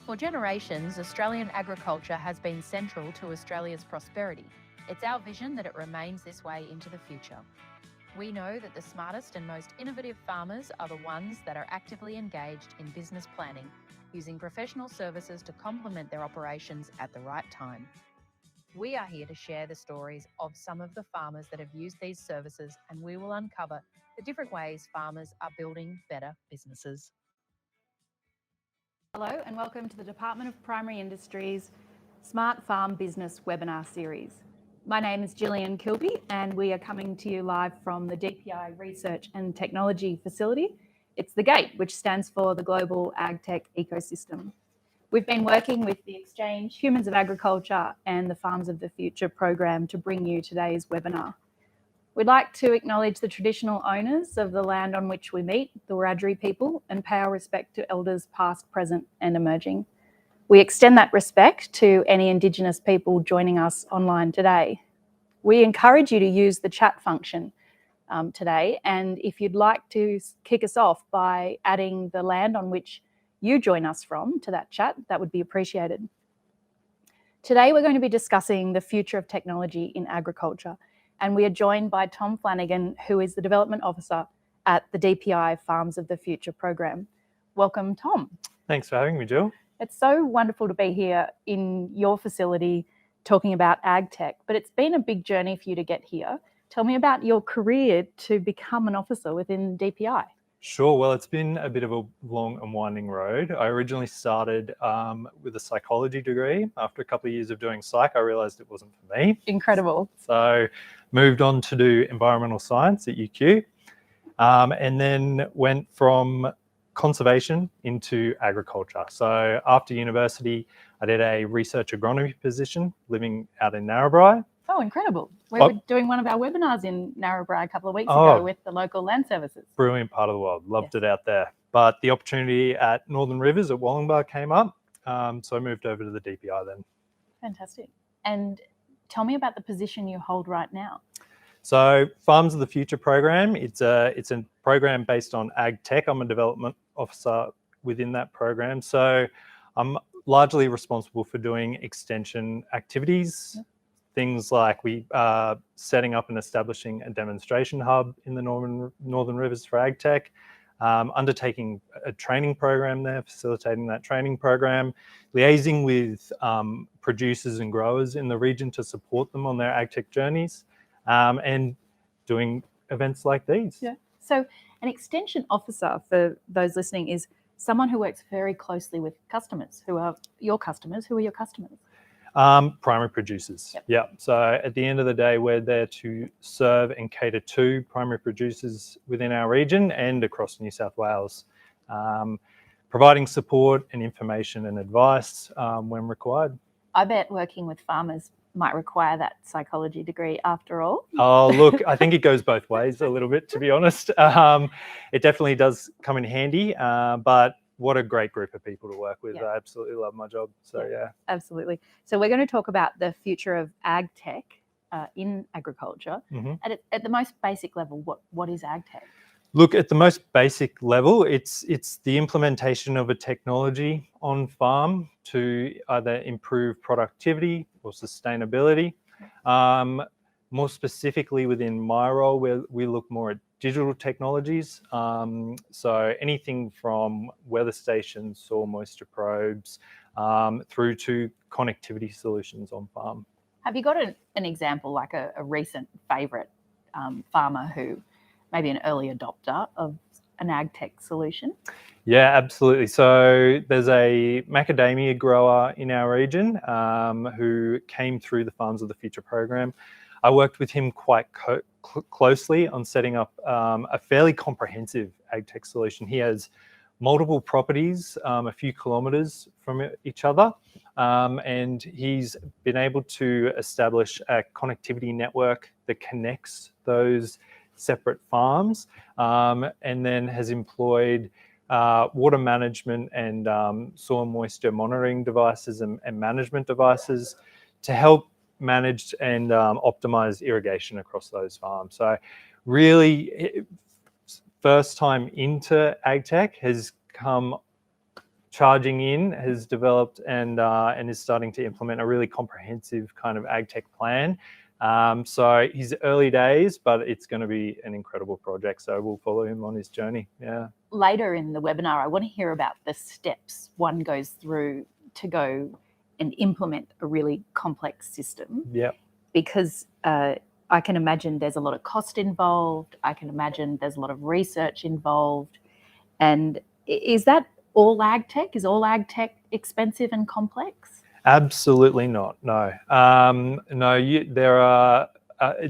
For generations, Australian agriculture has been central to Australia's prosperity. It's our vision that it remains this way into the future. We know that the smartest and most innovative farmers are the ones that are actively engaged in business planning, using professional services to complement their operations at the right time. We are here to share the stories of some of the farmers that have used these services, and we will uncover the different ways farmers are building better businesses. Hello and welcome to the Department of Primary Industries Smart Farm Business webinar series. My name is Gillian Kilby and we are coming to you live from the DPI Research and Technology Facility. It's the GATE, which stands for the Global AgTech Ecosystem. We've been working with the Exchange, Humans of Agriculture and the Farms of the Future program to bring you today's webinar. We'd like to acknowledge the traditional owners of the land on which we meet, the Wiradjuri people, and pay our respect to elders past, present and emerging. We extend that respect to any Indigenous people joining us online today. We encourage you to use the chat function today, and if you'd like to kick us off by adding the land on which you join us from to that chat, that would be appreciated. Today we're going to be discussing the future of technology in agriculture, and we are joined by Tom Flanagan, who is the Development Officer at the DPI Farms of the Future program. Welcome, Tom. Thanks for having me, Jill. It's so wonderful to be here in your facility talking about ag tech, but it's been a big journey for you to get here. Tell me about your career to become an officer within DPI. Sure. Well, it's been a bit of a long and winding road. I originally started with a psychology degree. After a couple of years of doing psych, I realised it wasn't for me. Incredible. So moved on to do environmental science at UQ, and then went from conservation into agriculture. So after university, I did a research agronomy position living out in Narrabri. Oh, incredible. We were doing one of our webinars in Narrabri a couple of weeks ago with the local land services. Brilliant part of the world. Loved it out there. But the opportunity at Northern Rivers at Wollongbar came up. So I moved over to the DPI then. Fantastic. And tell me about the position you hold right now. So Farms of the Future program, it's a program based on ag tech. I'm a development officer within that program. So I'm largely responsible for doing extension activities. Yep. Things like we are setting up and establishing a demonstration hub in the Northern Rivers for ag tech, undertaking a training program there, facilitating that training program, liaising with producers and growers in the region to support them on their ag tech journeys, and doing events like these. Yeah. So an extension officer, for those listening, is someone who works very closely with customers. Who are your customers? Who are your customers? Primary producers. Yep. Yeah. So at the end of the day, we're there to serve and cater to primary producers within our region and across New South Wales, providing support and information and advice when required. I bet working with farmers might require that psychology degree after all. Oh, look, I think it goes both ways a little bit, to be honest. It definitely does come in handy, but what a great group of people to work with. Yeah. I absolutely love my job. So, yeah. Absolutely. So we're going to talk about the future of ag tech in agriculture. Mm-hmm. At the most basic level, what is ag tech? Look, at the most basic level, it's the implementation of a technology on farm to either improve productivity or sustainability. More specifically within my role, we look more at digital technologies. So anything from weather stations, soil moisture probes, through to connectivity solutions on farm. Have you got an example, like a recent favourite farmer who maybe an early adopter of an ag tech solution? Yeah, absolutely. So there's a macadamia grower in our region who came through the Farms of the Future program. I worked with him quite closely on setting up a fairly comprehensive ag tech solution. He has multiple properties a few kilometres from each other, and he's been able to establish a connectivity network that connects those separate farms, and then has employed water management and soil moisture monitoring devices and management devices to help manage and optimize irrigation across those farms. So really, first time into ag tech has come charging in, has developed and is starting to implement a really comprehensive kind of ag tech plan. So he's early days, but it's going to be an incredible project. So we'll follow him on his journey. Yeah. Later in the webinar, I want to hear about the steps one goes through to go and implement a really complex system. Yeah. Because I can imagine there's a lot of cost involved. I can imagine there's a lot of research involved. And is that all ag tech? Is all ag tech expensive and complex? Absolutely not. No.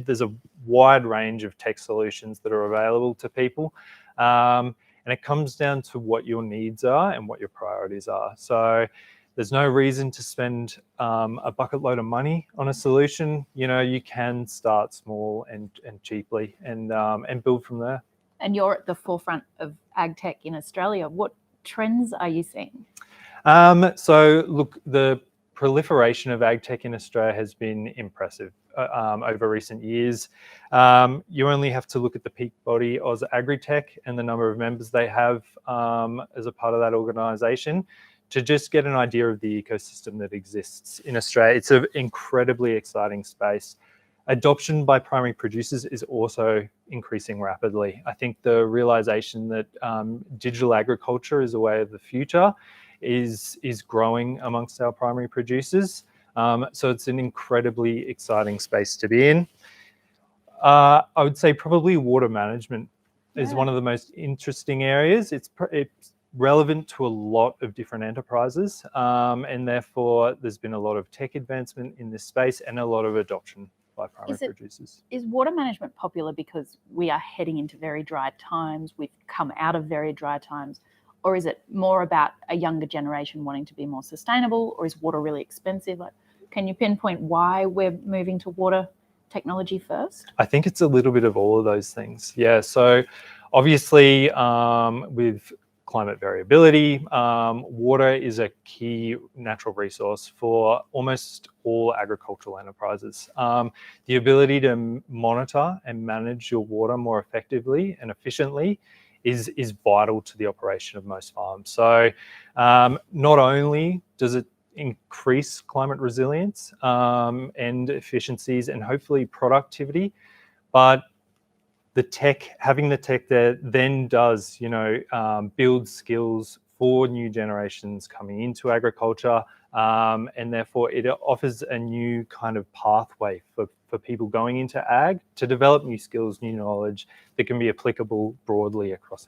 There's a wide range of tech solutions that are available to people. And it comes down to what your needs are and what your priorities are. So there's no reason to spend a bucket load of money on a solution. You can start small and cheaply and build from there. And you're at the forefront of ag tech in Australia. What trends are you seeing? So look, the proliferation of ag tech in Australia has been impressive over recent years. You only have to look at the peak body Oz Agritech and the number of members they have as a part of that organisation to just get an idea of the ecosystem that exists in Australia. It's an incredibly exciting space. Adoption by primary producers is also increasing rapidly. I think the realization that digital agriculture is a way of the future is growing amongst our primary producers. So it's an incredibly exciting space to be in. I would say probably water management is one of the most interesting areas. It's relevant to a lot of different enterprises, and therefore there's been a lot of tech advancement in this space and a lot of adoption by primary producers. Is water management popular because we are heading into very dry times, we've come out of very dry times, or is it more about a younger generation wanting to be more sustainable, or is water really expensive? Can you pinpoint why we're moving to water technology first? I think it's a little bit of all of those things. Yeah, so obviously with climate variability, water is a key natural resource for almost all agricultural enterprises. The ability to monitor and manage your water more effectively and efficiently is vital to the operation of most farms. So not only does it increase climate resilience and efficiencies and hopefully productivity, but having the tech there then does, build skills for new generations coming into agriculture, and therefore it offers a new kind of pathway for people going into ag to develop new skills, new knowledge that can be applicable broadly across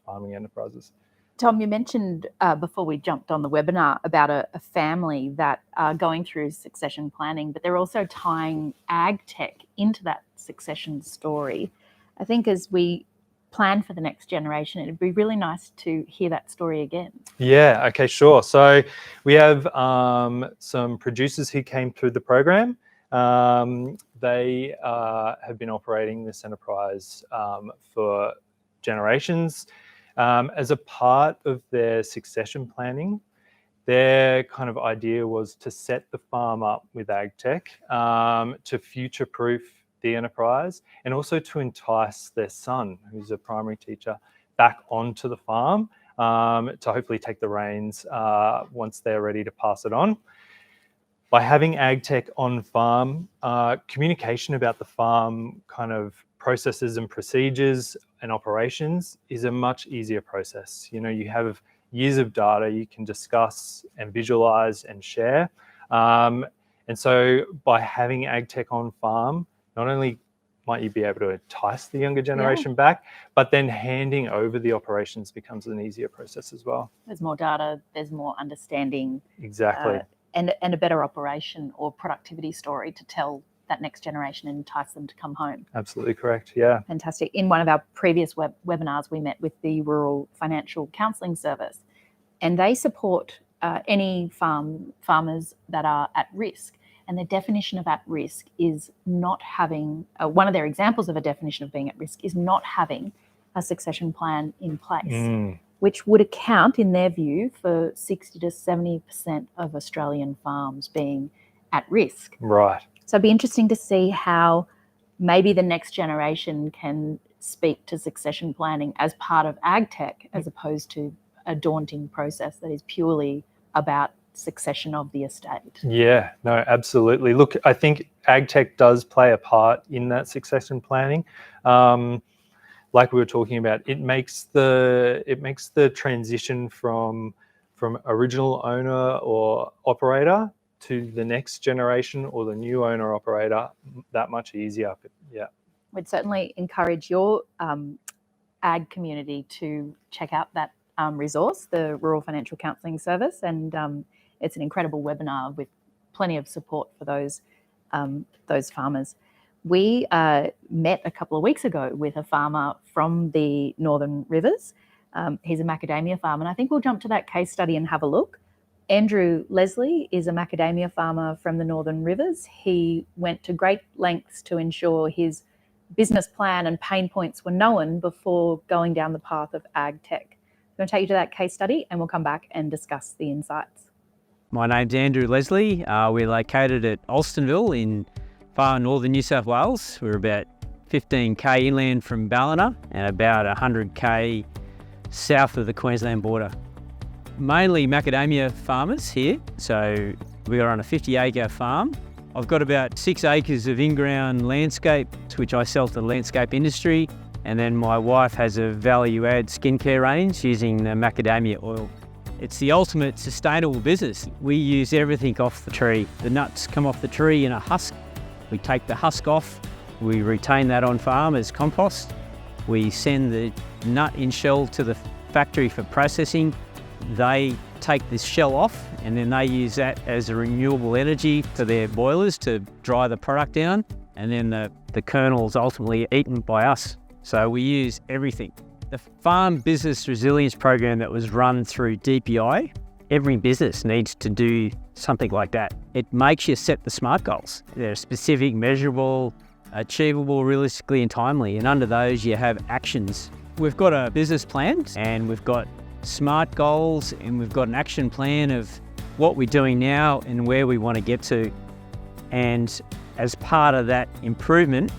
farming enterprises. Tom, you mentioned before we jumped on the webinar about a family that are going through succession planning, but they're also tying ag tech into that succession story. I think as we plan for the next generation, it'd be really nice to hear that story again. Yeah, okay, sure. So we have some producers who came through the program. They have been operating this enterprise for generations. As a part of their succession planning, their kind of idea was to set the farm up with ag tech to future-proof the enterprise and also to entice their son, who's a primary teacher, back onto the farm to hopefully take the reins once they're ready to pass it on. By having ag tech on farm, communication about the farm kind of processes and procedures and operations is a much easier process. You have years of data you can discuss and visualize and share. And so by having ag tech on farm, not only might you be able to entice the younger generation back, but then handing over the operations becomes an easier process as well. There's more data, there's more understanding. Exactly. And a better operation or productivity story to tell that next generation and entice them to come home. Absolutely correct, yeah. Fantastic. In one of our previous webinars, we met with the Rural Financial Counselling Service, and they support any farmers that are at risk. And their definition of at risk is not having, one of their examples of a definition of being at risk is not having a succession plan in place, which would account, in their view, for 60 to 70% of Australian farms being at risk. Right. So it'd be interesting to see how maybe the next generation can speak to succession planning as part of ag tech as opposed to a daunting process that is purely about succession of the estate. Yeah, no, absolutely. Look, I think ag tech does play a part in that succession planning. Like we were talking about, it makes the transition from original owner or operator to the next generation or the new owner operator that much easier. But yeah, We'd certainly encourage your ag community to check out that resource, the Rural Financial Counselling Service, and it's an incredible webinar with plenty of support for those farmers. We met a couple of weeks ago with a farmer from the Northern Rivers. He's a macadamia farmer, and I think we'll jump to that case study and have a look. Andrew Leslie is a macadamia farmer from the Northern Rivers. He went to great lengths to ensure his business plan and pain points were known before going down the path of ag tech. I'm going to take you to that case study and we'll come back and discuss the insights. My name's Andrew Leslie. We're located at Alstonville in far northern New South Wales. We're about 15k inland from Ballina and about 100k south of the Queensland border. Mainly macadamia farmers here. So we are on a 50-acre farm. I've got about 6 acres of in-ground landscape, which I sell to the landscape industry. And then my wife has a value-add skincare range using the macadamia oil. It's the ultimate sustainable business. We use everything off the tree. The nuts come off the tree in a husk. We take the husk off. We retain that on farm as compost. We send the nut in shell to the factory for processing. They take this shell off and then they use that as a renewable energy for their boilers to dry the product down, and then the kernel is ultimately eaten by us. So we use everything. The Farm Business Resilience Program that was run through DPI, every business needs to do something like that. It makes you set the SMART goals. They're specific, measurable, achievable, realistically and timely, and under those you have actions. We've got a business plan and we've got SMART goals and we've got an action plan of what we're doing now and where we want to get to. And as part of that improvement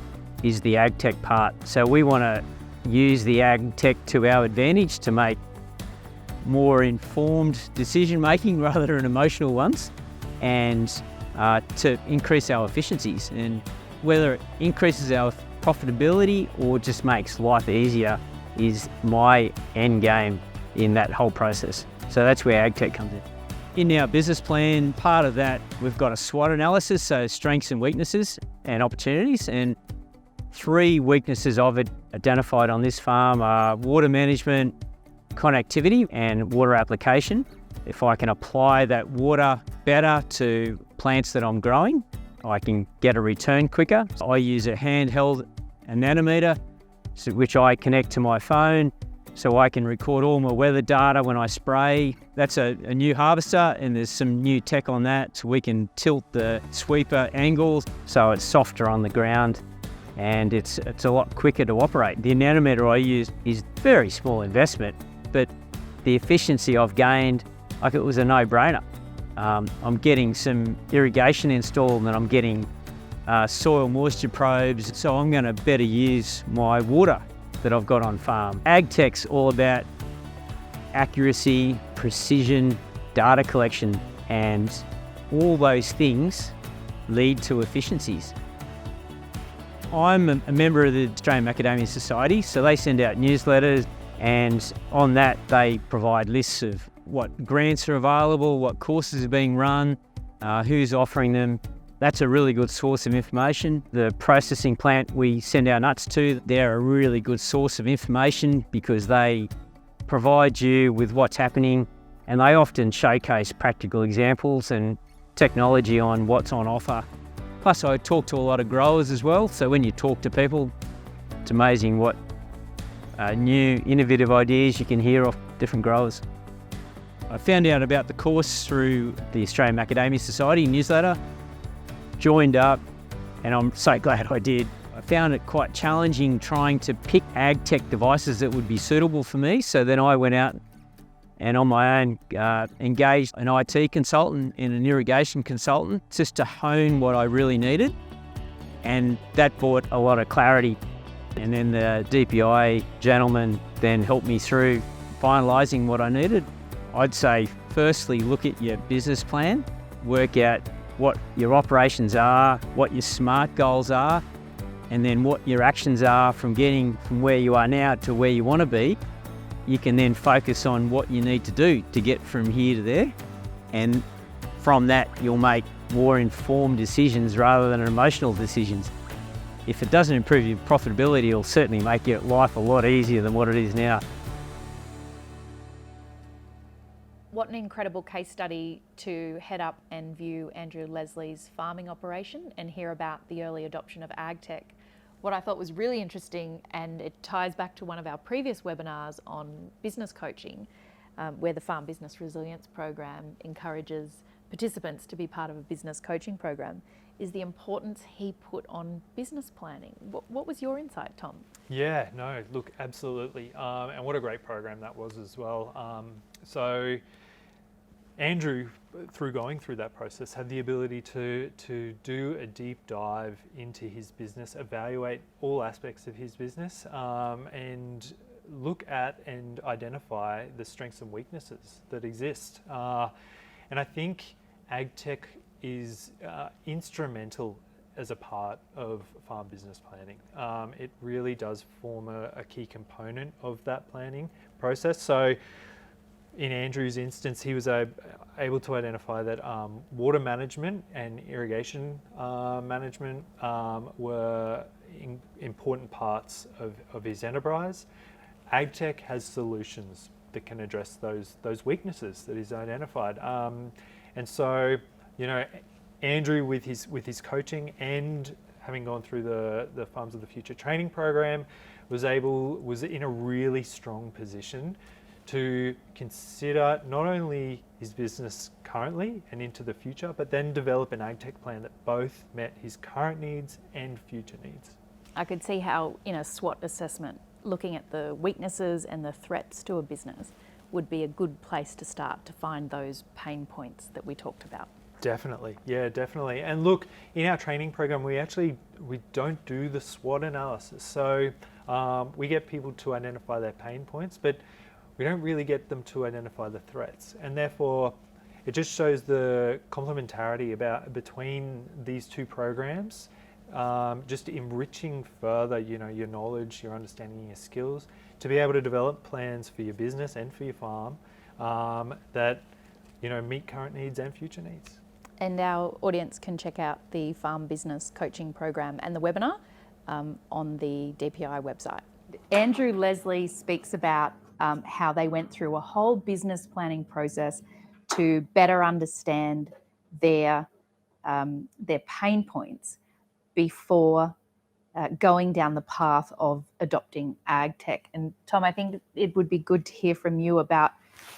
is the ag tech part. So we want to use the ag tech to our advantage to make more informed decision making rather than emotional ones, and to increase our efficiencies. And whether it increases our profitability or just makes life easier is my end game in that whole process. So that's where ag tech comes in. In our business plan, part of that, we've got a SWOT analysis, so strengths and weaknesses and opportunities. And 3 weaknesses of it identified on this farm are water management, connectivity, and water application. If I can apply that water better to plants that I'm growing, I can get a return quicker. I use a handheld anemometer, which I connect to my phone, so I can record all my weather data when I spray. That's a new harvester, and there's some new tech on that, so we can tilt the sweeper angles so it's softer on the ground and it's a lot quicker to operate. The anemometer I use is very small investment, but the efficiency I've gained, like, it was a no-brainer. I'm getting some irrigation installed and I'm getting soil moisture probes, so I'm going to better use my water that I've got on farm. Ag tech's all about accuracy, precision, data collection, and all those things lead to efficiencies. I'm a member of the Australian Macadamia Society, so they send out newsletters, and on that they provide lists of what grants are available, what courses are being run, who's offering them. That's a really good source of information. The processing plant we send our nuts to, they're a really good source of information because they provide you with what's happening, and they often showcase practical examples and technology on what's on offer. Plus, I talk to a lot of growers as well, so when you talk to people, it's amazing what new innovative ideas you can hear off different growers. I found out about the course through the Australian Macadamia Society newsletter, joined up, and I'm so glad I did. I found it quite challenging trying to pick ag tech devices that would be suitable for me, so then I went out and on my own engaged an IT consultant and an irrigation consultant just to hone what I really needed, and that brought a lot of clarity. And then the DPI gentleman then helped me through finalising what I needed, I'd say firstly look at your business plan, work out what your operations are, what your SMART goals are, and then what your actions are from getting from where you are now to where you want to be. You can then focus on what you need to do to get from here to there, and from that you'll make more informed decisions rather than emotional decisions. If it doesn't improve your profitability, it'll certainly make your life a lot easier than what it is now. What an incredible case study to head up and view Andrew Leslie's farming operation and hear about the early adoption of AgTech. What I thought was really interesting, and it ties back to one of our previous webinars on business coaching, where the Farm Business Resilience Program encourages participants to be part of a business coaching program, is the importance he put on business planning. What was your insight, Tom? Yeah, no, look, absolutely. And what a great program that was as well. So Andrew, through going through that process, had the ability to do a deep dive into his business, evaluate all aspects of his business, and look at and identify the strengths and weaknesses that exist. And I think AgTech is instrumental as a part of farm business planning. It really does form a key component of that planning process. So in Andrew's instance, he was able to identify that water management and irrigation management were important parts of his enterprise. AgTech has solutions that can address those weaknesses that he's identified. And so, you know, Andrew, with his coaching and having gone through the Farms of the Future training program, was in a really strong position to consider not only his business currently and into the future, but then develop an AgTech plan that both met his current needs and future needs. I could see how in a SWOT assessment, looking at the weaknesses and the threats to a business would be a good place to start to find those pain points that we talked about. Definitely, yeah, definitely. And look, in our training program, we don't do the SWOT analysis. So we get people to identify their pain points, but we don't really get them to identify the threats. And therefore, it just shows the complementarity between these two programs, just enriching further, you know, your knowledge, your understanding, your skills, to be able to develop plans for your business and for your farm that, you know, meet current needs and future needs. And our audience can check out the Farm Business Coaching Program and the webinar on the DPI website. Andrew Leslie speaks about how they went through a whole business planning process to better understand their pain points before going down the path of adopting AgTech. And Tom, I think it would be good to hear from you about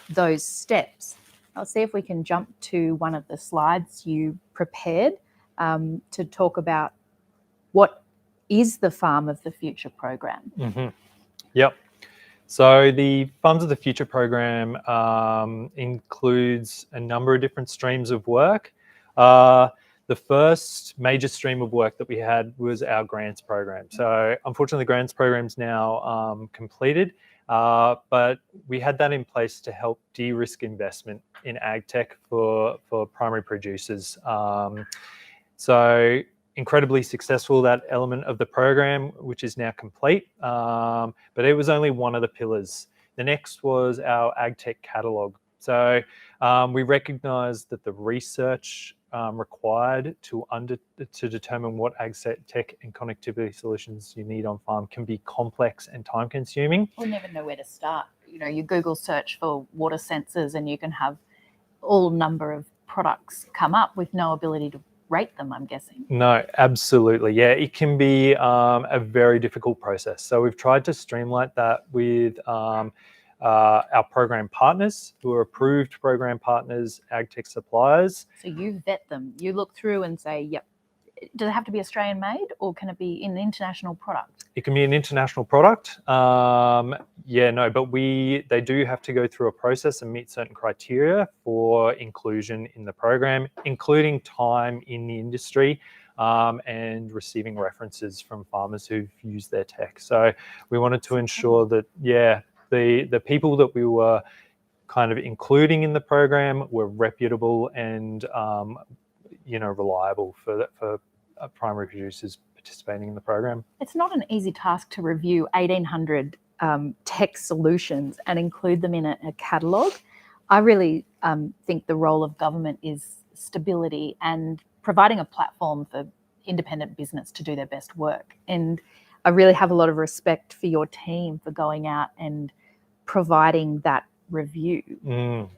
those steps. I'll see if we can jump to one of the slides you prepared to talk about what is the Farm of the Future program. Mm-hmm. Yep. So the Farms of the Future program includes a number of different streams of work. The first major stream of work that we had was our grants program. So unfortunately, the grants program's now completed, but we had that in place to help de-risk investment in AgTech for primary producers. So incredibly successful, that element of the program, which is now complete, but it was only one of the pillars. The next was our AgTech catalogue. So we recognised that the research required to determine what AgTech and connectivity solutions you need on farm can be complex and time consuming. We'll never know where to start. You know, you Google search for water sensors and you can have all number of products come up with no ability to rate them, I'm guessing. No, absolutely. Yeah, it can be a very difficult process. So we've tried to streamline that with our program partners, who are approved program partners, AgTech suppliers. So you vet them. You look through and say, yep, does it have to be Australian made or can it be an international product? It can be an international product. But they do have to go through a process and meet certain criteria for inclusion in the program, including time in the industry and receiving references from farmers who've used their tech. So we wanted to ensure that, the people that we were kind of including in the program were reputable and reliable for primary producers participating in the program. It's not an easy task to review 1,800 tech solutions and include them in a catalogue. I really think the role of government is stability and providing a platform for independent business to do their best work. And I really have a lot of respect for your team for going out and providing that review.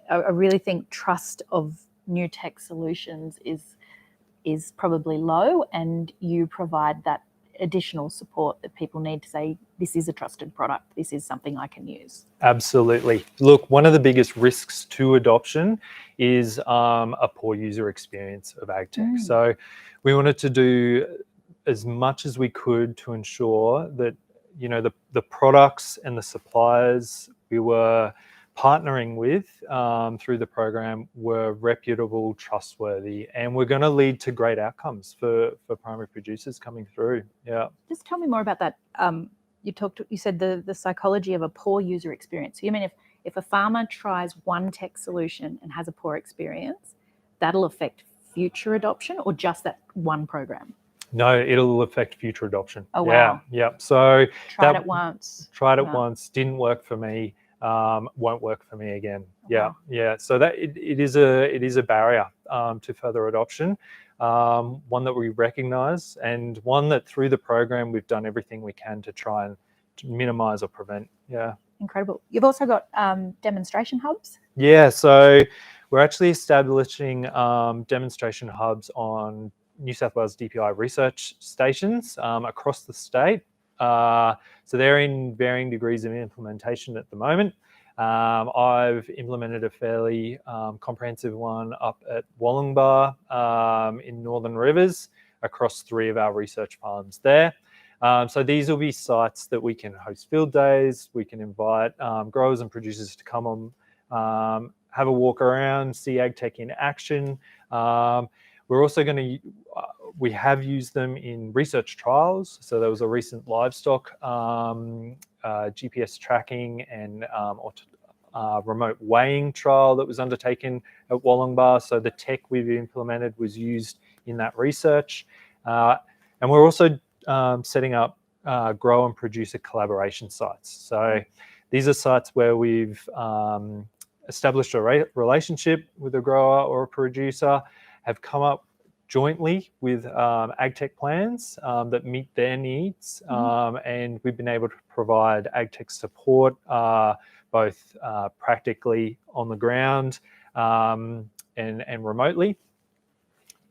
I really think trust of new tech solutions is probably low, and you provide that additional support that people need to say, this is a trusted product, this is something I can use. Absolutely. Look, one of the biggest risks to adoption is a poor user experience of ag tech. So we wanted to do as much as we could to ensure that the products and the suppliers we were partnering with through the program were reputable, trustworthy, and we're going to lead to great outcomes for primary producers coming through. Yeah. Just tell me more about that. You said the psychology of a poor user experience. So you mean if a farmer tries one tech solution and has a poor experience, that'll affect future adoption, or just that one program? No, it'll affect future adoption. Oh, wow. Yeah. So tried it once, didn't work for me. Won't work for me again. Wow. Yeah. So that it is a barrier to further adoption, one that we recognise, and one that through the program we've done everything we can to try and minimise or prevent. Yeah. Incredible. You've also got demonstration hubs. Yeah. So we're actually establishing demonstration hubs on New South Wales DPI research stations across the state. So they're in varying degrees of implementation at the moment. I've implemented a fairly comprehensive one up at Wollongbar in Northern Rivers across 3 of our research farms there. So these will be sites that we can host field days. We can invite growers and producers to come on, have a walk around, see ag tech in action. We're also going to, we have used them in research trials. So there was a recent livestock GPS tracking and remote weighing trial that was undertaken at Wollongbar. So the tech we've implemented was used in that research. And we're also setting up grower and producer collaboration sites. So these are sites where we've established a relationship with a grower or a producer, have come up jointly with ag tech plans that meet their needs, and we've been able to provide ag tech support both practically on the ground and remotely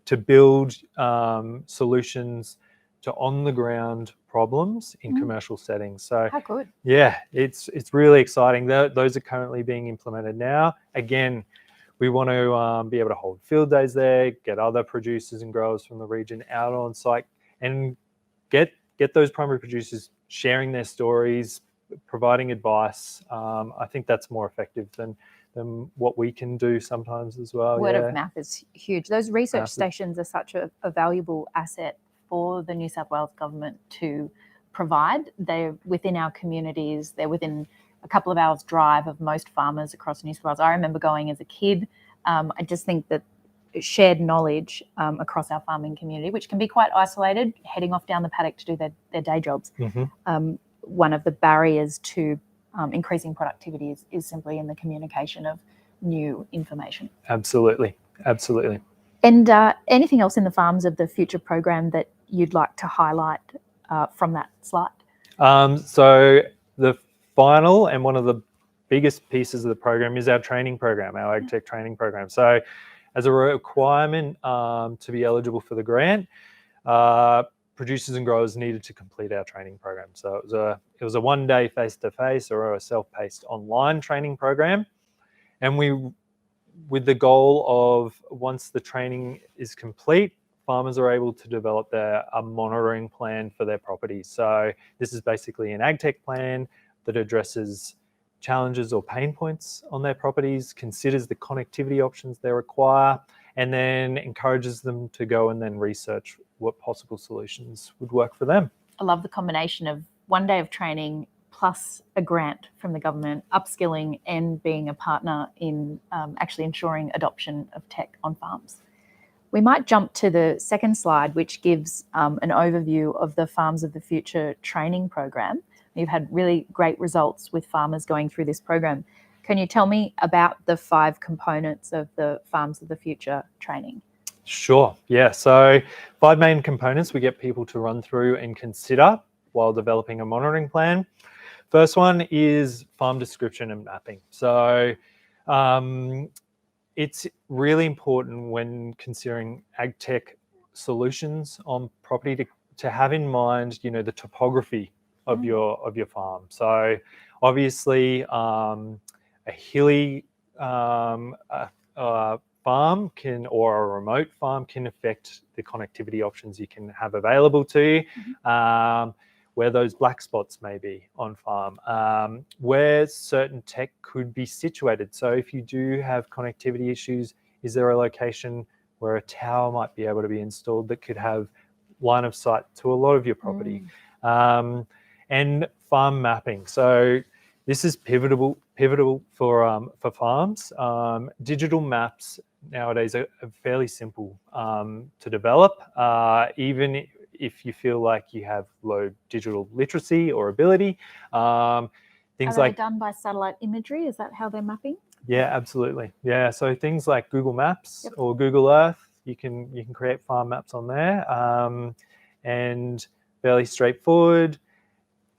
to build solutions to on the ground problems in commercial settings. So how good. Yeah, it's really exciting. Those are currently being implemented now. Again, we want to be able to hold field days there, get other producers and growers from the region out on site, and get those primary producers sharing their stories, providing advice. I think that's more effective than what we can do sometimes as well. Word of mouth is huge. Those research stations are such a valuable asset for the New South Wales government to provide. They're within our communities. They're within a couple of hours drive of most farmers across New South Wales. I remember going as a kid. I just think that shared knowledge across our farming community, which can be quite isolated, heading off down the paddock to do their day jobs. One of the barriers to increasing productivity is simply in the communication of new information. Absolutely. And anything else in the Farms of the Future program that you'd like to highlight from that slide? So the final and one of the biggest pieces of the program is our training program, our ag tech training program. So as a requirement to be eligible for the grant, producers and growers needed to complete our training program. So it was a one-day face-to-face or a self-paced online training program. And with the goal of once the training is complete, farmers are able to develop a monitoring plan for their properties. So this is basically an ag tech plan that addresses challenges or pain points on their properties, considers the connectivity options they require, and then encourages them to go and then research what possible solutions would work for them. I love the combination of one day of training plus a grant from the government, upskilling and being a partner in actually ensuring adoption of tech on farms. We might jump to the second slide, which gives an overview of the Farms of the Future training program. You've had really great results with farmers going through this program. Can you tell me about the 5 components of the Farms of the Future training? Sure, yeah. So 5 main components we get people to run through and consider while developing a monitoring plan. First one is farm description and mapping. So it's really important when considering ag tech solutions on property to have in mind, you know, the topography of your farm. So obviously, a hilly farm can, or a remote farm can affect the connectivity options you can have available to you. Where those black spots may be on farm, where certain tech could be situated. So if you do have connectivity issues, is there a location where a tower might be able to be installed that could have line of sight to a lot of your property? And farm mapping. So this is pivotal for farms. Digital maps nowadays are fairly simple to develop, even if you feel like you have low digital literacy or ability. Things Are like they done by satellite imagery? Is that how they're mapping? yeah, absolutely. Yeah, so things like Google Maps or Google Earth, you can create farm maps on there, and fairly straightforward.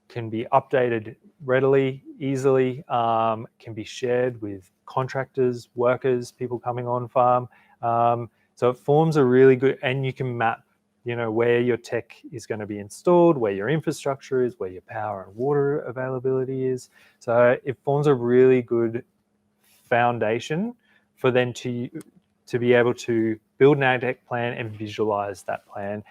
Can be updated readily, easily. Can be shared with contractors, workers, people coming on farm. So it forms a really good, and you can map, you know, where your tech is going to be installed, where your infrastructure is, where your power and water availability is. So it forms a really good foundation for them to be able to build an ag tech plan and visualize that plan,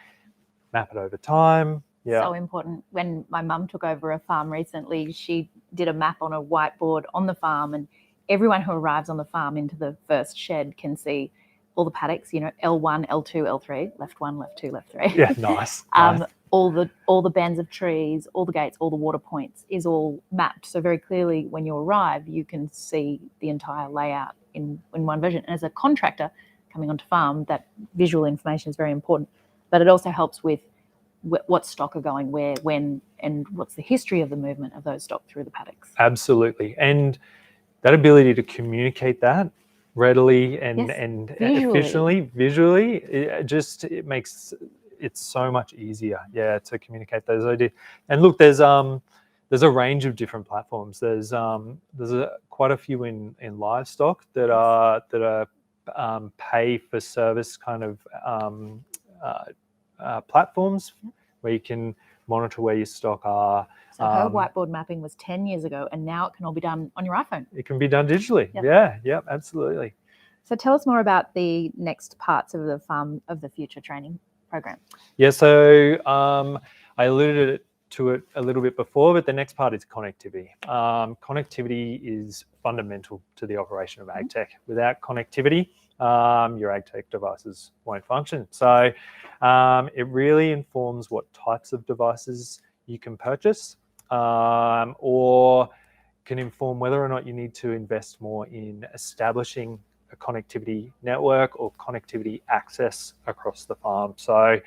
map it over time. Yeah. So important. When my mum took over a farm recently, she did a map on a whiteboard on the farm, and everyone who arrives on the farm into the first shed can see all the paddocks, you know, L1, L2, L3, left 1, left 2, left 3. Yeah, nice. All the bands of trees, all the gates, all the water points is all mapped. So very clearly when you arrive, you can see the entire layout in one version. And as a contractor coming onto farm, that visual information is very important. But it also helps with what stock are going where, when, and what's the history of the movement of those stock through the paddocks. Absolutely. And that ability to communicate that readily and efficiently, visually, it makes it so much easier, to communicate those ideas. And look, there's a range of different platforms. There's quite a few in livestock that are pay for service kind of platforms where you can monitor where your stock are. So her whiteboard mapping was 10 years ago, and now it can all be done on your iPhone. It can be done digitally. Yeah, absolutely. So tell us more about the next parts of the Farm of the Future training program. Yeah, so I alluded to it a little bit before, but the next part is connectivity. Connectivity is fundamental to the operation of ag tech. Without connectivity, your ag tech devices won't function. So it really informs what types of devices you can purchase, or can inform whether or not you need to invest more in establishing a connectivity network or connectivity access across the farm. So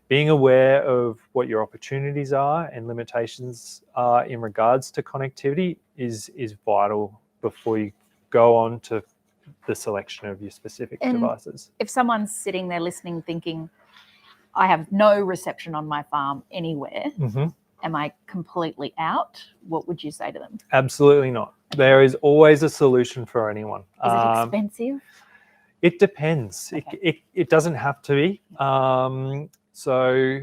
being aware of what your opportunities are and limitations are in regards to connectivity is vital before you go on to the selection of your specific devices. If someone's sitting there listening thinking, I have no reception on my farm anywhere, am I completely out? What would you say to them? Absolutely not. There is always a solution for anyone. Is it expensive? It depends. Okay. It doesn't have to be. So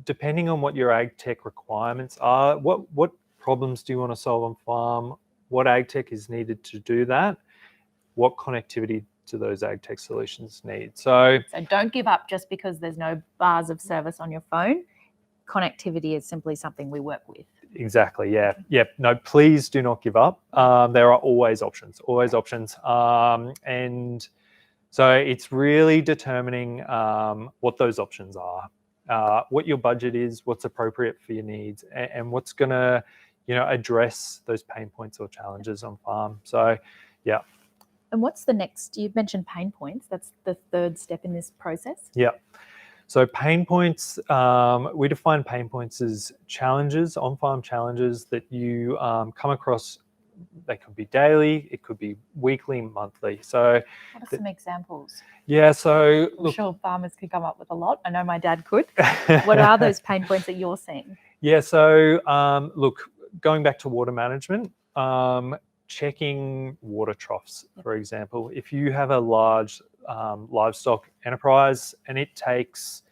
depending on what your ag tech requirements are, what problems do you want to solve on farm? What ag tech is needed to do that? What connectivity do those ag tech solutions need? So don't give up just because there's no bars of service on your phone. Connectivity is simply something we work with. Exactly. Yeah. No, please do not give up. There are always options. And so it's really determining what those options are what your budget is, what's appropriate for your needs, and what's going to, address those pain points or challenges on farm. So, yeah. And what's the next? You mentioned pain points. That's the third step in this process. Yeah. So pain points, we define pain points as challenges, on-farm challenges that you come across. They could be daily, it could be weekly, monthly. So what are some examples? Yeah, so I'm sure farmers could come up with a lot. I know my dad could. What are those pain points that you're seeing? Yeah, so look, going back to water management, checking water troughs, for example. If you have a large livestock enterprise and it takes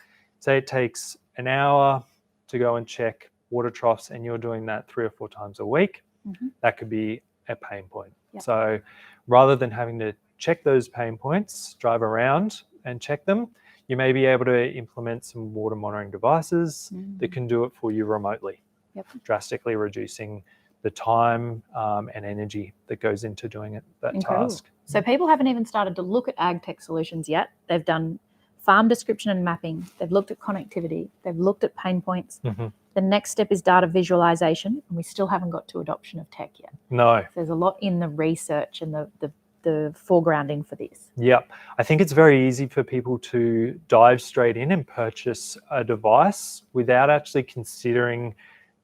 an hour to go and check water troughs and you're doing that 3 or 4 times a week, that could be a pain point. So rather than having to check those pain points, drive around and check them, you may be able to implement some water monitoring devices that can do it for you remotely, drastically reducing the time and energy that goes into doing that task. So people haven't even started to look at ag tech solutions yet. They've done farm description and mapping. They've looked at connectivity. They've looked at pain points. The next step is data visualization, and we still haven't got to adoption of tech yet. No. So there's a lot in the research and the foregrounding for this. Yeah, I think it's very easy for people to dive straight in and purchase a device without actually considering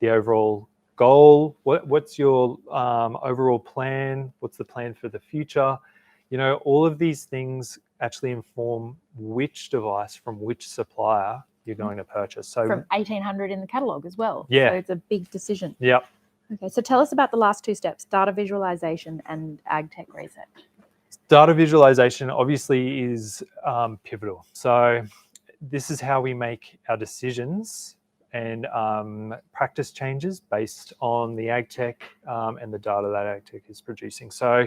the overall goal. What's your overall plan? What's the plan for the future? All of these things actually inform which device from which supplier you're going to purchase. So from 1800 in the catalogue as well. Yeah. So it's a big decision. Yeah. Okay, so tell us about the last 2 steps, data visualization and ag tech research. Data visualization obviously is pivotal. So this is how we make our decisions and practice changes based on the ag tech and the data that ag tech is producing. So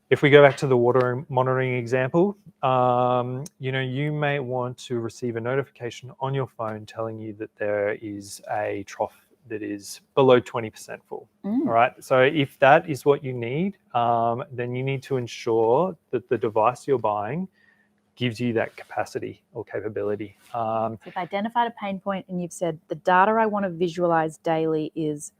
if we go back to the water monitoring example, you may want to receive a notification on your phone telling you that there is a trough that is below 20% full. All right. So if that is what you need, then you need to ensure that the device you're buying gives you that capacity or capability. So you've identified a pain point and you've said the data I want to visualize daily is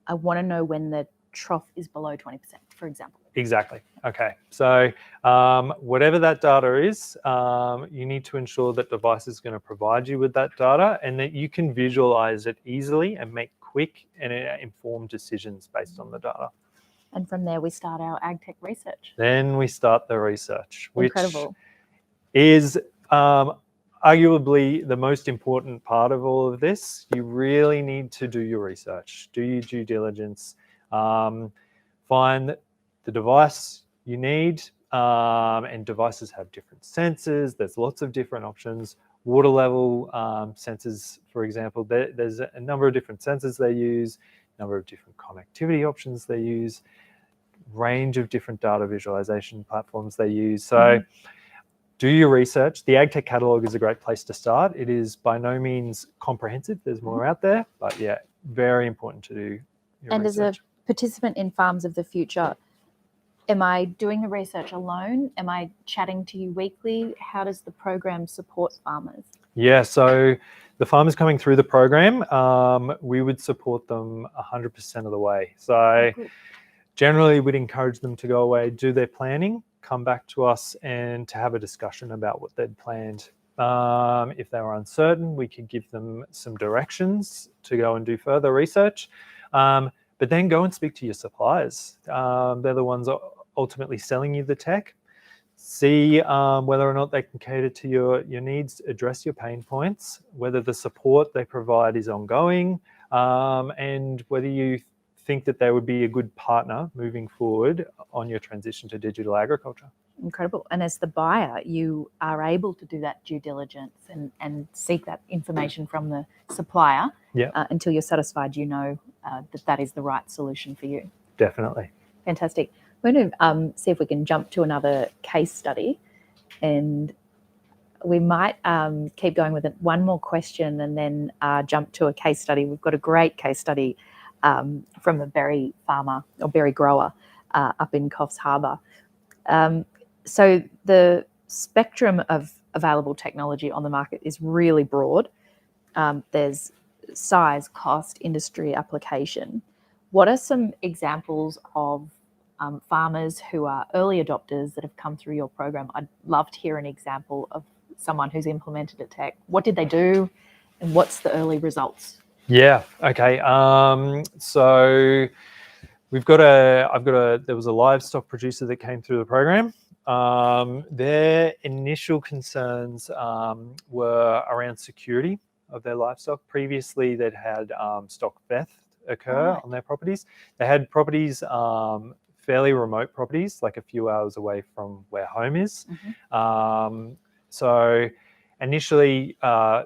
I want to know when the trough is below 20%, for example. Exactly. Okay. So whatever that data is, you need to ensure that device is going to provide you with that data and that you can visualize it easily and make quick and informed decisions based on the data. And from there, we start our ag tech research. Then we start the research, which Incredible. Is arguably the most important part of all of this. You really need to do your research, do your due diligence, find the device you need, and devices have different sensors. There's lots of different options. Water level sensors, for example, there's a number of different sensors they use, a number of different connectivity options they use, range of different data visualization platforms they use. So do your research. The AgTech catalog is a great place to start. It is by no means comprehensive. There's more out there, but yeah, very important to do your and research. As a participant in Farms of the Future, am I doing the research alone? Am I chatting to you weekly? How does the program support farmers? Yeah, so the farmers coming through the program, we would support them 100% of the way. So generally we'd encourage them to go away, do their planning, come back to us and to have a discussion about what they'd planned. If they were uncertain, we could give them some directions to go and do further research. But then go and speak to your suppliers. They're the ones ultimately selling you the tech. See whether or not they can cater to your needs, address your pain points, whether the support they provide is ongoing, and whether you think that they would be a good partner moving forward on your transition to digital agriculture. Incredible. And as the buyer, you are able to do that due diligence and seek that information from the supplier until you're satisfied you know that is the right solution for you. Definitely. Fantastic. We're going to see if we can jump to another case study, and we might keep going with one more question and then jump to a case study. We've got a great case study from a berry farmer or berry grower up in Coffs Harbour. So the spectrum of available technology on the market is really broad. there's size, cost, industry, application. What are some examples of farmers who are early adopters that have come through your program? I'd love to hear an example of someone who's implemented a tech. What did they do, and what's the early results? Yeah. Okay. So there was a livestock producer that came through the program. Their initial concerns were around security of their livestock. Previously, they'd had stock theft occur on their properties. They had properties, fairly remote properties, like a few hours away from where home is. So initially,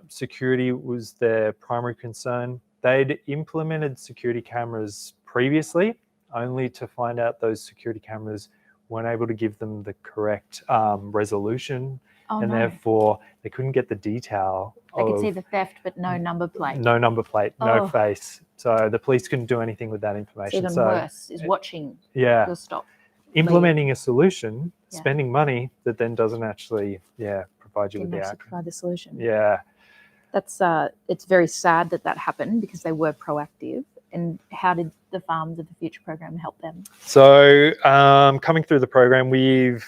security was their primary concern. They'd implemented security cameras previously, only to find out those security cameras weren't able to give them the correct resolution, therefore they couldn't get the detail. They could see the theft, but no number plate. No number plate, no face. So the police couldn't do anything with that information. It's even worse is watching your stock. Implementing a solution, spending money that then doesn't actually, provide you with the outcome. Provide the solution. Yeah. That's it's very sad that happened because they were proactive. And how did the Farms of the Future program help them? So coming through the program, we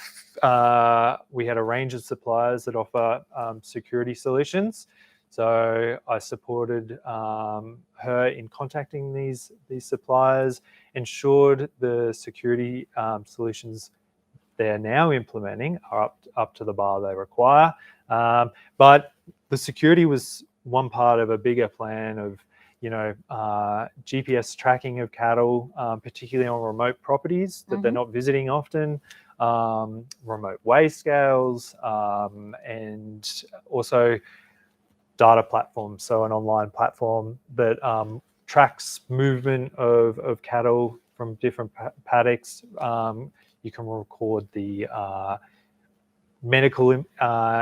had a range of suppliers that offer security solutions. So I supported her in contacting these suppliers, ensured the security solutions they're now implementing are up to the bar they require. But the security was one part of a bigger plan of, GPS tracking of cattle, particularly on remote properties that they're not visiting often, remote weigh scales, and also data platforms. So an online platform that tracks movement of cattle from different paddocks. You can record the medical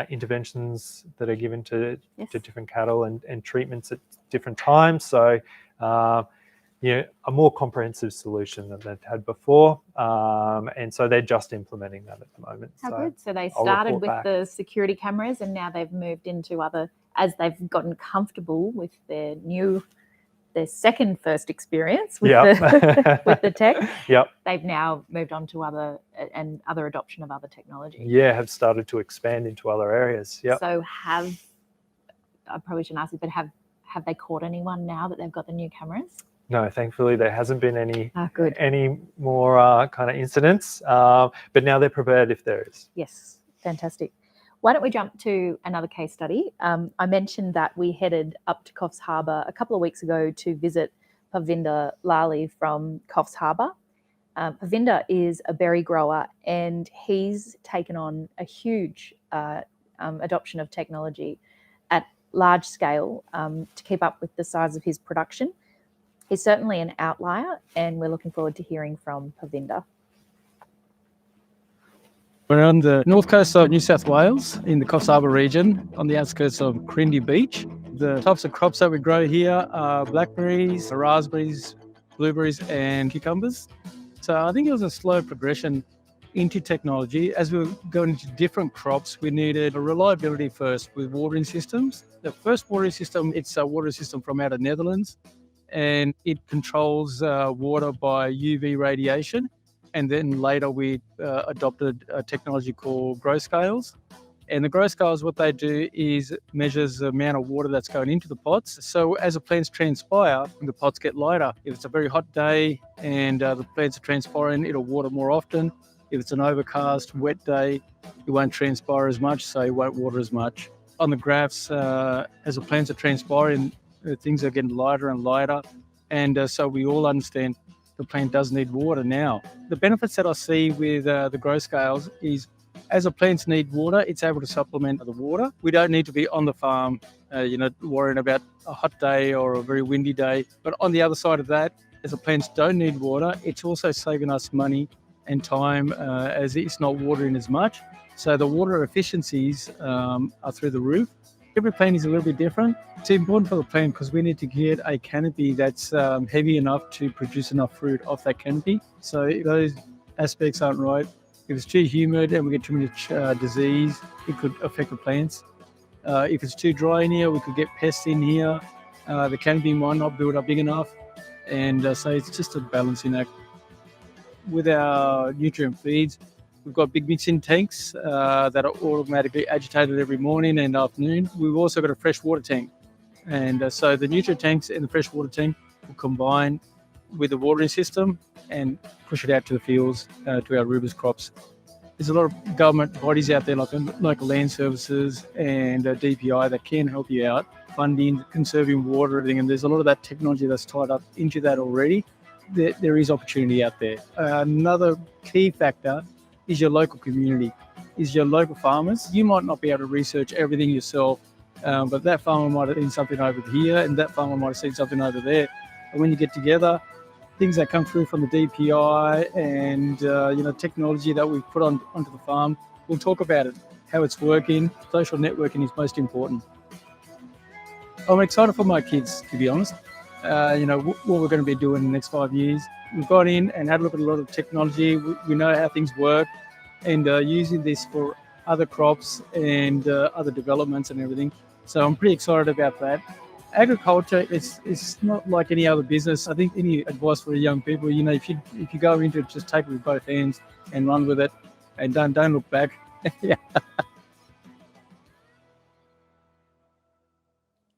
interventions that are given to different cattle and treatments at different times. So, a more comprehensive solution than they'd had before. And so they're just implementing that at the moment. How good. So they started with the security cameras and now they've moved into other, as they've gotten comfortable with their second first experience with with the tech. They've now moved on to other adoption of other technology. Have started to expand into other areas. So I probably shouldn't ask you, but have they caught anyone now that they've got the new cameras? No, thankfully there hasn't been any more kind of incidents. But now they're prepared if there is. Yes, fantastic. Why don't we jump to another case study? I mentioned that we headed up to Coffs Harbour a couple of weeks ago to visit Pavinder Lali from Coffs Harbour. Pavinder is a berry grower and he's taken on a huge adoption of technology at large scale to keep up with the size of his production. He's certainly an outlier and we're looking forward to hearing from Pavinder. We're on the north coast of New South Wales in the Coffs Harbour region on the outskirts of Crindy Beach. The types of crops that we grow here are blackberries, raspberries, blueberries and cucumbers. So I think it was a slow progression into technology. As we were going into different crops, we needed a reliability first with watering systems. The first watering system, it's a water system from out of Netherlands and it controls water by UV radiation. And then later we adopted a technology called grow scales. And the grow scales, what they do is measures the amount of water that's going into the pots. So as the plants transpire, the pots get lighter. If it's a very hot day and the plants are transpiring, it'll water more often. If it's an overcast, wet day, it won't transpire as much, so it won't water as much. On the graphs, as the plants are transpiring, things are getting lighter and lighter. And so we all understand the plant does need water now. The benefits that I see with the grow scales is as the plants need water, it's able to supplement the water. We don't need to be on the farm, worrying about a hot day or a very windy day. But on the other side of that, as the plants don't need water, it's also saving us money and time as it's not watering as much. So the water efficiencies are through the roof. Every plant is a little bit different. It's important for the plant because we need to get a canopy that's heavy enough to produce enough fruit off that canopy. So if those aspects aren't right, if it's too humid and we get too much disease, it could affect the plants. If it's too dry in here, we could get pests in here. The canopy might not build up big enough. And so it's just a balancing act. With our nutrient feeds, we've got big mixing tanks that are automatically agitated every morning and afternoon. We've also got a freshwater tank. And so the nutrient tanks and the freshwater tank will combine with the watering system and push it out to the fields, to our rubus crops. There's a lot of government bodies out there, like local land services and DPI, that can help you out, funding, conserving water, everything. And there's a lot of that technology that's tied up into that already. There is opportunity out there. Another key factor is your local community, is your local farmers. You might not be able to research everything yourself, but that farmer might have seen something over here and that farmer might have seen something over there. And when you get together, things that come through from the DPI and technology that we've put onto the farm, we'll talk about it, how it's working. Social networking is most important. I'm excited for my kids, to be honest. What we're going to be doing in the next 5 years. We've gone in and had a look at a lot of technology. We know how things work, and using this for other crops and other developments and everything. So I'm pretty excited about that. Agriculture is not like any other business. I think any advice for young people, if you go into it, just take it with both hands and run with it, and don't look back. Yeah.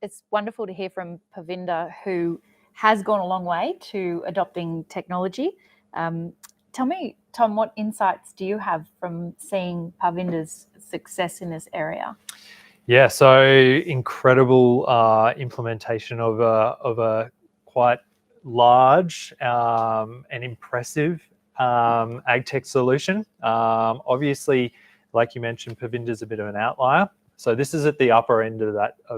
It's wonderful to hear from Parvinder, who has gone a long way to adopting technology. Tell me, Tom, what insights do you have from seeing Parvinder's success in this area? Yeah, so incredible implementation of a quite large and impressive ag tech solution. Obviously, like you mentioned, Parvinder's a bit of an outlier. So this is at the upper end of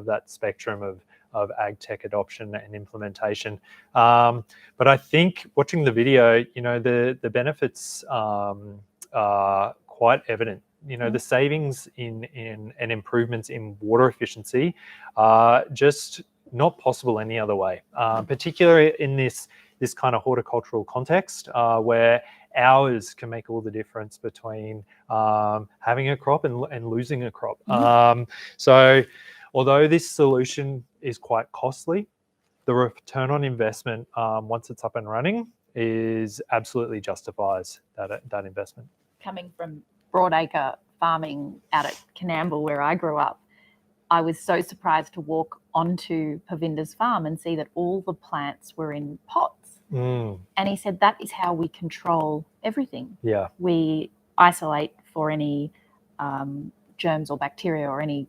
that spectrum of ag tech adoption and implementation. But I think watching the video, the benefits are quite evident. The savings in and improvements in water efficiency are just not possible any other way, particularly in this kind of horticultural context where hours can make all the difference between having a crop and losing a crop. So although this solution is quite costly, the return on investment once it's up and running is absolutely justifies that investment. Coming from broadacre farming out at Canamble, where I grew up, I was so surprised to walk onto Parvinder's farm and see that all the plants were in pots. And he said that is how we control everything. Yeah. We isolate for any germs or bacteria or any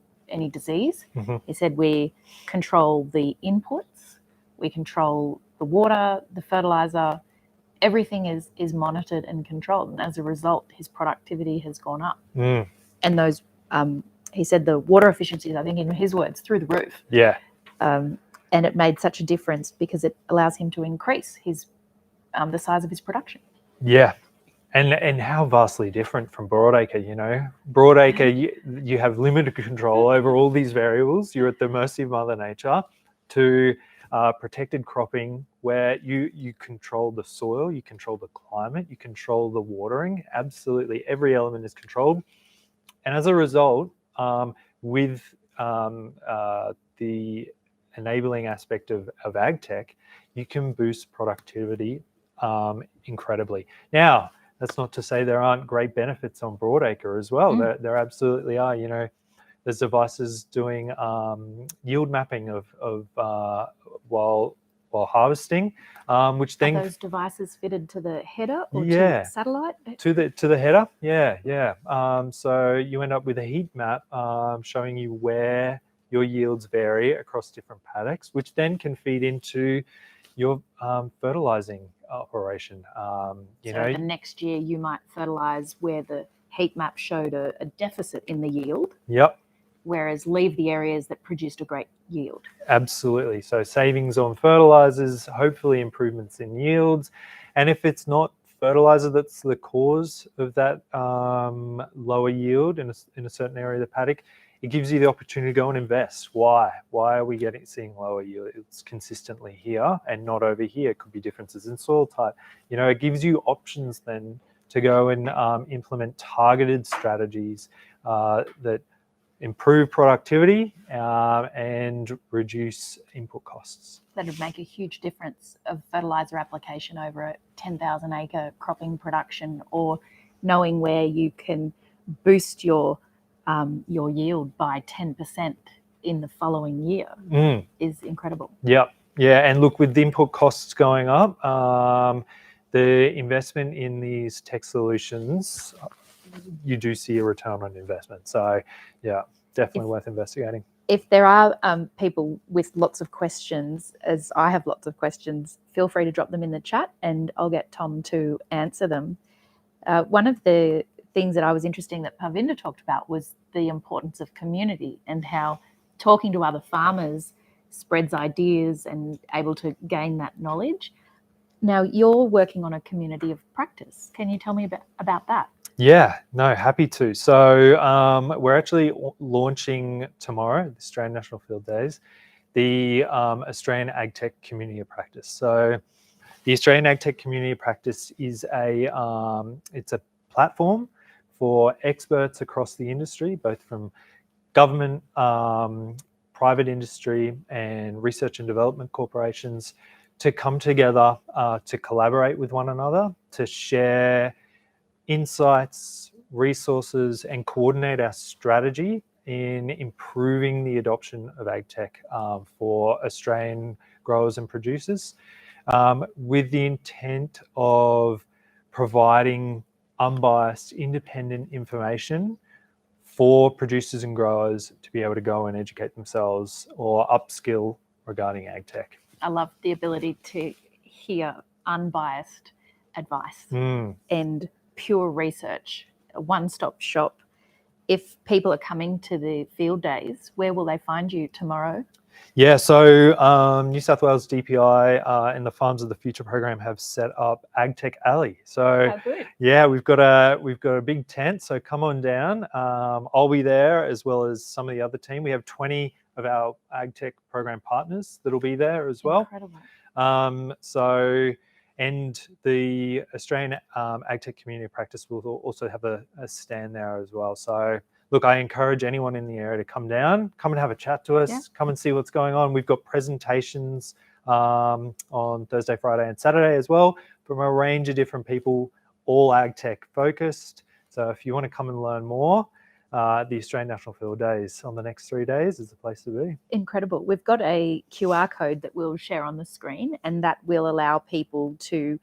disease. He said we control the inputs, we control the water, the fertilizer. Everything is monitored and controlled, and as a result, his productivity has gone up. And those, he said, the water efficiencies, I think in his words, through the roof. Yeah. And it made such a difference because it allows him to increase his the size of his production. Yeah. And how vastly different from broadacre, Broadacre, you have limited control over all these variables. You're at the mercy of Mother Nature. To protected cropping, where you control the soil, you control the climate, you control the watering. Absolutely every element is controlled. And as a result, with the enabling aspect of ag tech, you can boost productivity incredibly. Now, that's not to say there aren't great benefits on broadacre as well. There absolutely are. There's devices doing yield mapping of while harvesting, which then are those devices fitted to the header or to the satellite? To the header, yeah. So you end up with a heat map showing you where your yields vary across different paddocks, which then can feed into your fertilizing operation. So the next year you might fertilize where the heat map showed a deficit in the yield. Yep. Whereas leave the areas that produced a great yield. Absolutely. So savings on fertilizers, hopefully improvements in yields. And if it's not fertilizer that's the cause of that lower yield in a certain area of the paddock, it gives you the opportunity to go and invest. Why? Why are we seeing lower yields consistently here and not over here? It could be differences in soil type. It gives you options then to go and implement targeted strategies that improve productivity and reduce input costs. That'd make a huge difference of fertilizer application over a 10,000 acre cropping production, or knowing where you can boost your yield by 10% in the following year is incredible. Yep. Yeah, and look, with the input costs going up, the investment in these tech solutions, you do see a return on investment. So, yeah, definitely worth investigating. If there are people with lots of questions, as I have lots of questions, feel free to drop them in the chat and I'll get Tom to answer them. One of the things that I was interesting that Parvinder talked about was the importance of community and how talking to other farmers spreads ideas and able to gain that knowledge. Now, you're working on a community of practice. Can you tell me about that? Yeah, no, happy to. So we're actually launching tomorrow, the Australian National Field Days, the Australian AgTech Community of Practice. So the Australian AgTech Community of Practice is it's a platform for experts across the industry, both from government, private industry, and research and development corporations, to come together to collaborate with one another, to share insights, resources, and coordinate our strategy in improving the adoption of AgTech for Australian growers and producers, with the intent of providing unbiased, independent information for producers and growers to be able to go and educate themselves or upskill regarding AgTech. I love the ability to hear unbiased advice and pure research, a one-stop shop. If people are coming to the field days, where will they find you tomorrow? Yeah, so New South Wales DPI and the Farms of the Future program have set up AgTech Alley. So yeah, we've got a big tent. So come on down. I'll be there, as well as some of the other team. We have 20 of our AgTech program partners that'll be there as well. Incredible. And the Australian AgTech Community of Practice will also have a stand there as well. So look, I encourage anyone in the area to come down, come and have a chat to us, come and see what's going on. We've got presentations on Thursday, Friday, and Saturday as well from a range of different people, all AgTech focused. So if you want to come and learn more, the Australian National Field Days on the next 3 days is the place to be. Incredible. We've got a QR code that we'll share on the screen, and that will allow people to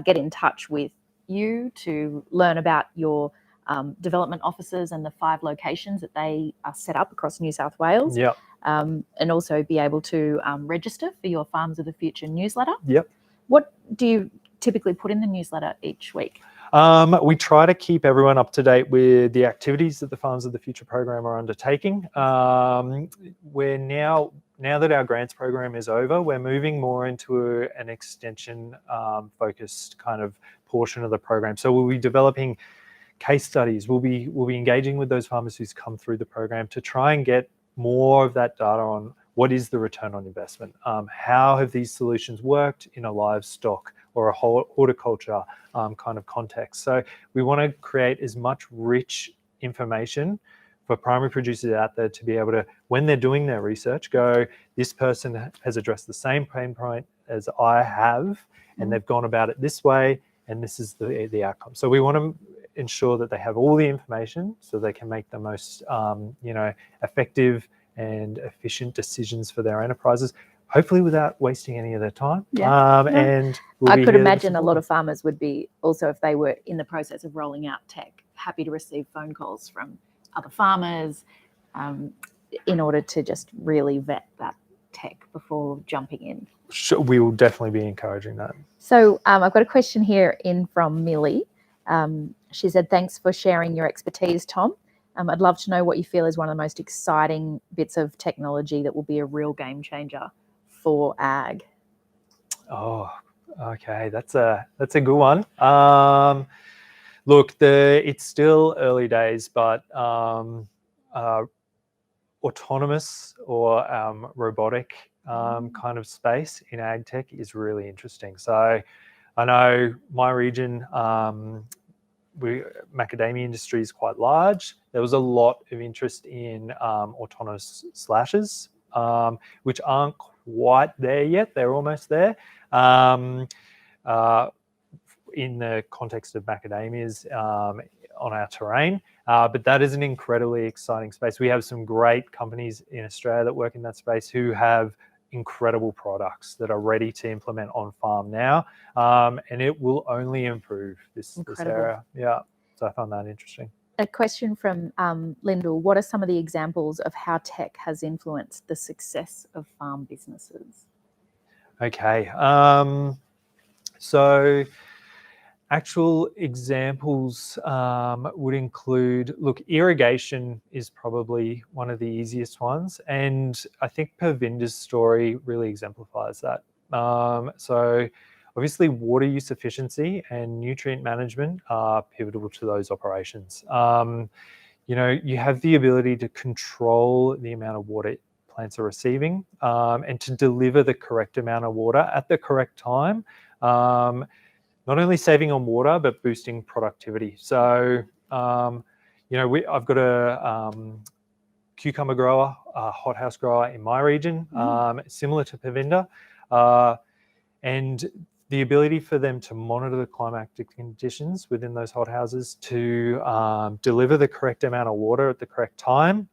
get in touch with you, to learn about your development offices and the 5 locations that they are set up across New South Wales. Yep. And also be able to register for your Farms of the Future newsletter. Yep. What do you typically put in the newsletter each week? We try to keep everyone up to date with the activities that the Farms of the Future program are undertaking. We're now that our grants program is over, we're moving more into an extension focused kind of portion of the program. So we'll be developing case studies. We'll be engaging with those farmers who's come through the program to try and get more of that data on what is the return on investment. How have these solutions worked in a livestock or a horticulture kind of context? So we want to create as much rich information for primary producers out there to be able to, when they're doing their research, go, this person has addressed the same pain point as I have, and they've gone about it this way, and this is the outcome. So we want to ensure that they have all the information so they can make the most effective and efficient decisions for their enterprises, hopefully without wasting any of their time. And I could imagine a lot of farmers would be also, if they were in the process of rolling out tech, happy to receive phone calls from other farmers in order to just really vet that tech before jumping in. Sure, we will definitely be encouraging that. So I've got a question here in from Millie. She said, thanks for sharing your expertise, Tom. I'd love to know what you feel is one of the most exciting bits of technology that will be a real game changer for ag. Oh, okay, that's a good one. Look, it's still early days, but autonomous or robotic kind of space in ag tech is really interesting. So I know my region, macadamia industry is quite large. There was a lot of interest in autonomous slashers, which aren't quite there yet. They're almost there. In the context of macadamias on our terrain. But that is an incredibly exciting space. We have some great companies in Australia that work in that space who have incredible products that are ready to implement on farm now. And it will only improve this area. Yeah. So I found that interesting. A question from Lyndall. What are some of the examples of how tech has influenced the success of farm businesses? Okay. So actual examples would include, look, irrigation is probably one of the easiest ones. And I think Pervinder's story really exemplifies that. So obviously water use efficiency and nutrient management are pivotal to those operations. You have the ability to control the amount of water plants are receiving and to deliver the correct amount of water at the correct time. Not only saving on water, but boosting productivity. So, I've got a cucumber grower, a hothouse grower in my region, similar to Pervinder, and the ability for them to monitor the climatic conditions within those hothouses to deliver the correct amount of water at the correct time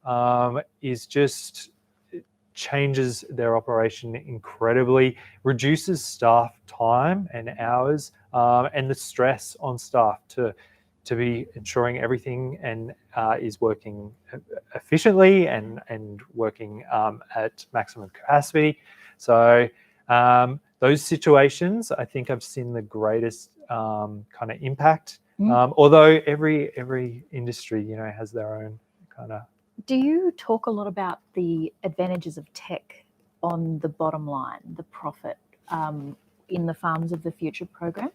changes their operation incredibly, reduces staff time and hours, and the stress on staff to be ensuring everything is working efficiently and working at maximum capacity. So those situations, I think I've seen the greatest kind of impact. Although every industry, has their own kind of. Do you talk a lot about the advantages of tech on the bottom line, the profit, in the Farms of the Future program?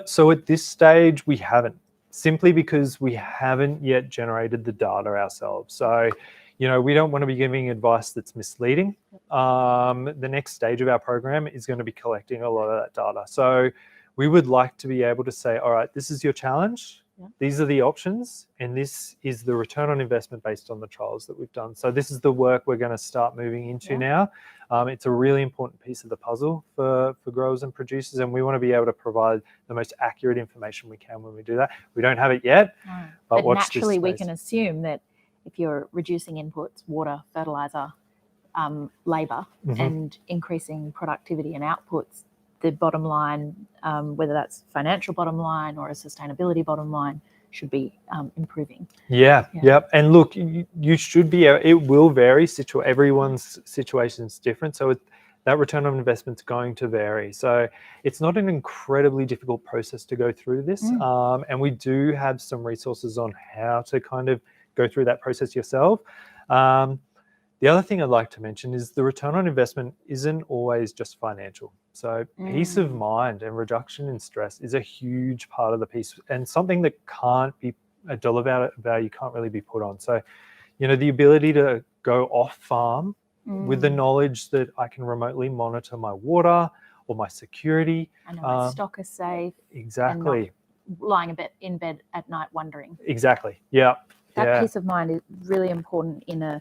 So at this stage, we haven't, simply because we haven't yet generated the data ourselves. So, we don't want to be giving advice that's misleading. The next stage of our program is going to be collecting a lot of that data. So we would like to be able to say, all right, this is your challenge. Yeah. These are the options, and this is the return on investment based on the trials that we've done. So this is the work we're going to start moving into now. It's a really important piece of the puzzle for growers and producers, and we want to be able to provide the most accurate information we can when we do that. We don't have it yet, but naturally we can assume that if you're reducing inputs, water, fertilizer, labour, and increasing productivity and outputs, the bottom line, whether that's financial bottom line or a sustainability bottom line, should be improving. Yeah. And look, you should be, it will vary. Everyone's situation is different. So that return on investment is going to vary. So it's not an incredibly difficult process to go through this. And we do have some resources on how to kind of go through that process yourself. The other thing I'd like to mention is the return on investment isn't always just financial. So peace of mind and reduction in stress is a huge part of the piece, and something that can't be a dollar value can't really be put on. So, the ability to go off farm with the knowledge that I can remotely monitor my water or my security. I know my stock is safe. Exactly. And not lying in bed at night wondering. Exactly. Yeah. That peace of mind is really important in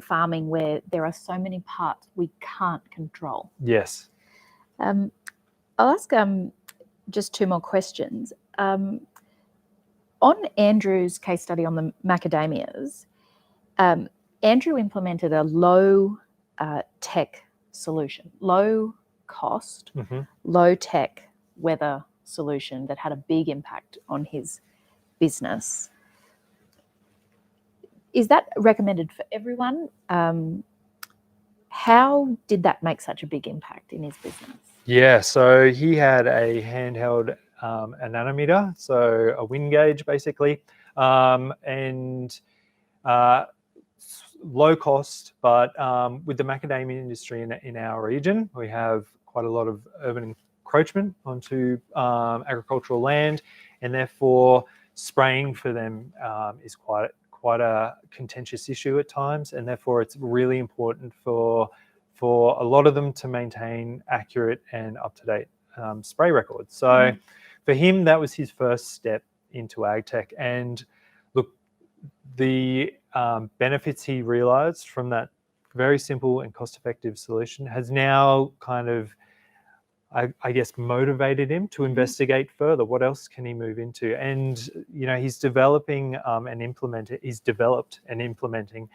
farming, where there are so many parts we can't control. Yes. I'll ask just two more questions. On Andrew's case study on the macadamias, Andrew implemented a low tech solution, low cost, low tech weather solution that had a big impact on his business. Is that recommended for everyone? How did that make such a big impact in his business? Yeah, so he had a handheld anemometer, so a wind gauge basically, and low cost, but with the macadamia industry in our region, we have quite a lot of urban encroachment onto agricultural land, and therefore spraying for them is quite a contentious issue at times, and therefore it's really important for a lot of them to maintain accurate and up-to-date spray records. So for him, that was his first step into agtech. And look, the benefits he realized from that very simple and cost-effective solution has now kind of, I guess, motivated him to investigate further. What else can he move into? And he's developing he's developed and implementing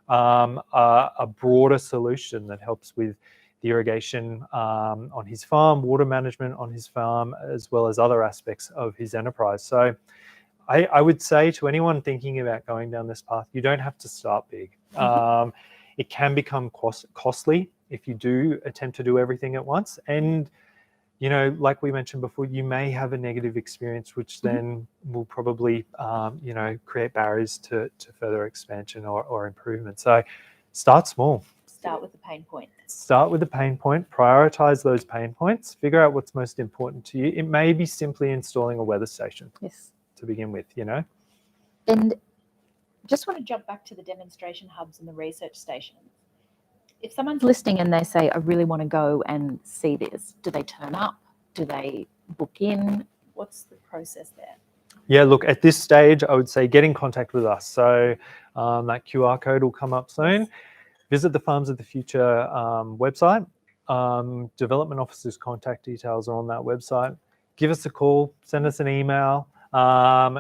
a broader solution that helps with the irrigation on his farm, water management on his farm, as well as other aspects of his enterprise. So I would say to anyone thinking about going down this path, you don't have to start big. It can become costly if you do attempt to do everything at once. And, like we mentioned before, you may have a negative experience, which then will probably, create barriers to further expansion or improvement. So start small. Start with the pain point. Start with the pain point, prioritize those pain points, figure out what's most important to you. It may be simply installing a weather station. Yes. To begin with, And just want to jump back to the demonstration hubs and the research stations. If someone's listening and they say, I really want to go and see this, do they turn up? Do they book in? What's the process there? Yeah, look, at this stage, I would say get in contact with us. So that QR code will come up soon. Visit the Farms of the Future website. Development officers' contact details are on that website. Give us a call, send us an email.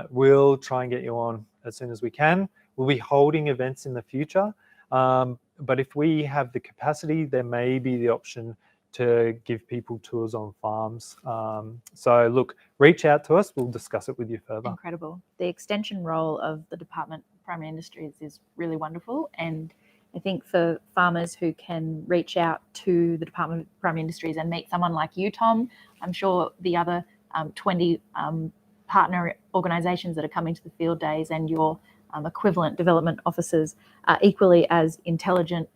We'll try and get you on as soon as we can. We'll be holding events in the future. But if we have the capacity, there may be the option to give people tours on farms. So look, reach out to us. We'll discuss it with you further. Incredible. The extension role of the Department of Primary Industries is really wonderful. And I think for farmers who can reach out to the Department of Primary Industries and meet someone like you, Tom, I'm sure the other 20 partner organisations that are coming to the field days and your equivalent development officers are equally as intelligent,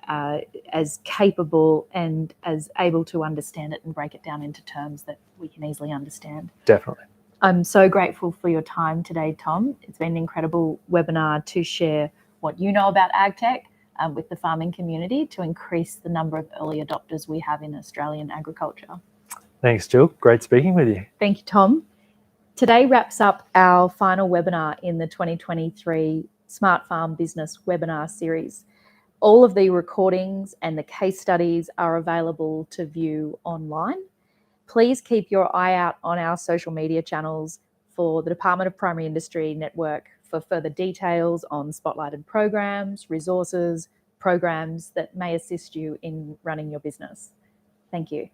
as capable and as able to understand it and break it down into terms that we can easily understand. Definitely. I'm so grateful for your time today, Tom. It's been an incredible webinar to share what you know about agtech with the farming community to increase the number of early adopters we have in Australian agriculture. Thanks, Jill. Great speaking with you. Thank you, Tom. Today wraps up our final webinar in the 2023 Smart Farm Business webinar series. All of the recordings and the case studies are available to view online. Please keep your eye out on our social media channels for the Department of Primary Industry Network for further details on spotlighted programs, resources, programs that may assist you in running your business. Thank you.